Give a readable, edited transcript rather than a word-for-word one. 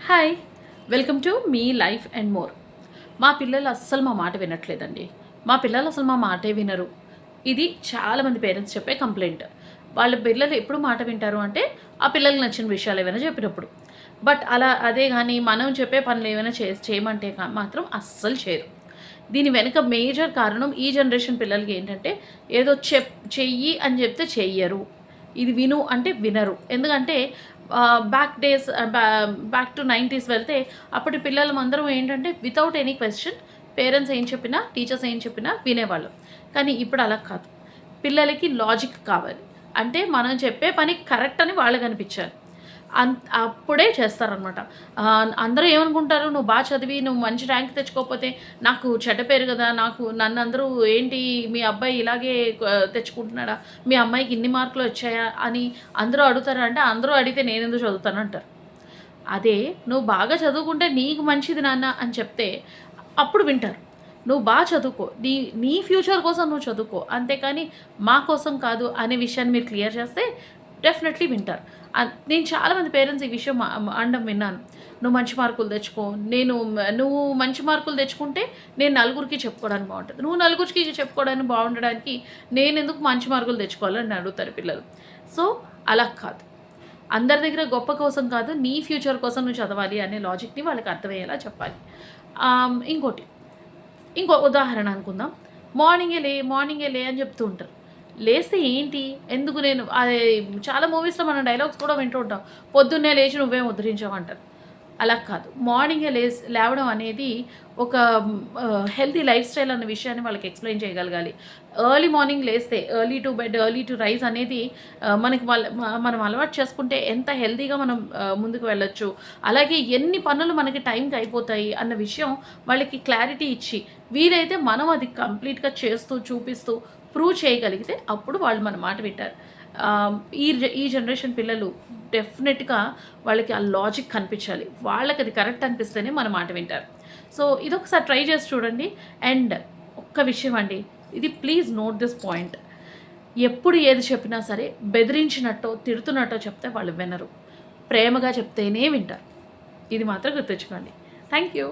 Hi, welcome to me life and more. మా పిల్లలు అస్సలు మా మాట వినట్లేదండి. మా పిల్లలు అసలు మా మాటే వినరు. ఇది చాలామంది పేరెంట్స్ చెప్పే కంప్లైంట్. వాళ్ళ పిల్లలు ఎప్పుడు మాట వింటారు అంటే ఆ పిల్లలకు నచ్చిన విషయాలు ఏమైనా చెప్పినప్పుడు. బట్ అదే కానీ మనం చెప్పే పనులు ఏమైనా చేయమంటే మాత్రం అస్సలు చేయరు. దీని వెనుక మేజర్ కారణం ఈ జనరేషన్ పిల్లలకి ఏంటంటే ఏదో చెయ్యి అని చెప్తే చెయ్యరు, ఇది విను అంటే వినరు. ఎందుకంటే బ్యాక్ టు 90s వెళ్తే అప్పటి పిల్లలం అందరం ఏంటంటే వితౌట్ ఎనీ క్వశ్చన్ పేరెంట్స్ ఏం చెప్పినా టీచర్స్ ఏం చెప్పినా వినేవాళ్ళు. కానీ ఇప్పుడు అలా కాదు. పిల్లలకి లాజిక్ కావాలి. అంటే మనం చెప్పే పని కరెక్ట్ అని వాళ్ళకి అనిపించాలి. అప్పుడే చేస్తారనమాట. అందరూ ఏమనుకుంటారు, నువ్వు బాగా చదివి నువ్వు మంచి ర్యాంక్ తెచ్చుకోకపోతే నాకు చెడ్డ పేరు కదా, నన్ను అందరూ ఏంటి మీ అబ్బాయి ఇలాగే తెచ్చుకుంటున్నాడా, మీ అమ్మాయికి ఇన్ని మార్కులు వచ్చాయా అని అందరూ అడుగుతారా అంటే, అందరూ అడిగితే నేను ఎందుకు చదువుతాను అంటారు. అదే నువ్వు బాగా చదువుకుంటే నీకు మంచిది నాన్న అని చెప్తే అప్పుడు వింటారు. నువ్వు బాగా చదువుకో, నీ ఫ్యూచర్ కోసం నువ్వు చదువుకో, అంతేకాని మా కోసం కాదు అనే విషయాన్ని మీరు క్లియర్ చేస్తే డెఫినెట్లీ వింటారు. నేను చాలామంది పేరెంట్స్ ఈ విషయం అనడం విన్నాను. నువ్వు మంచి మార్కులు తెచ్చుకో, నువ్వు మంచి మార్కులు తెచ్చుకుంటే నేను నలుగురికి చెప్పుకోవడానికి బాగుంటుంది, నువ్వు నలుగురికి చెప్పుకోవడానికి బాగుండడానికి నేను ఎందుకు మంచి మార్కులు తెచ్చుకోవాలని అడుగుతారు పిల్లలు. సో అలా కాదు. అందరి దగ్గర గొప్ప కోసం కాదు, నీ ఫ్యూచర్ కోసం నువ్వు చదవాలి అనే లాజిక్ని వాళ్ళకి అర్థమయ్యేలా చెప్పాలి. ఇంకో ఉదాహరణ అనుకుందాం. మార్నింగే లే అని చెప్తూ ఉంటారు. లేస్తే ఏంటి, ఎందుకు నేను చాలా మూవీస్లో మనం డైలాగ్స్ కూడా వింటూ ఉంటాం, పొద్దున్నే లేచి నువ్వేం ఉద్ధరించావు అంటారు. అలా కాదు. మార్నింగే లేవడం అనేది ఒక హెల్తీ లైఫ్ స్టైల్ అన్న విషయాన్ని వాళ్ళకి ఎక్స్ప్లెయిన్ చేయగలగాలి. ఎర్లీ మార్నింగ్ లేస్తే early to bed early to rise అనేది మనం అలవాటు చేసుకుంటే ఎంత హెల్తీగా మనం ముందుకు వెళ్ళొచ్చు, అలాగే ఎన్ని పనులు మనకి టైంకి అయిపోతాయి అన్న విషయం వాళ్ళకి క్లారిటీ ఇచ్చి వీలైతే మనం అది కంప్లీట్గా చేస్తూ చూపిస్తూ ప్రూవ్ చేయగలిగితే అప్పుడు వాళ్ళు మన మాట వింటారు. ఈ జనరేషన్ పిల్లలు డెఫినెట్గా వాళ్ళకి ఆ లాజిక్ కనిపించాలి. వాళ్ళకి అది కరెక్ట్ అనిపిస్తేనే మన మాట వింటారు. సో ఇదొకసారి ట్రై చేసి చూడండి. అండ్ ఒక్క విషయం అండి, ఇది ప్లీజ్ నోట్ దిస్ పాయింట్. ఎప్పుడు ఏది చెప్పినా సరే బెదిరించినట్టో తిడుతున్నట్టో చెప్తే వాళ్ళు వినరు. ప్రేమగా చెప్తేనే వింటారు. ఇది మాత్రం గుర్తుంచుకోండి. Thank you.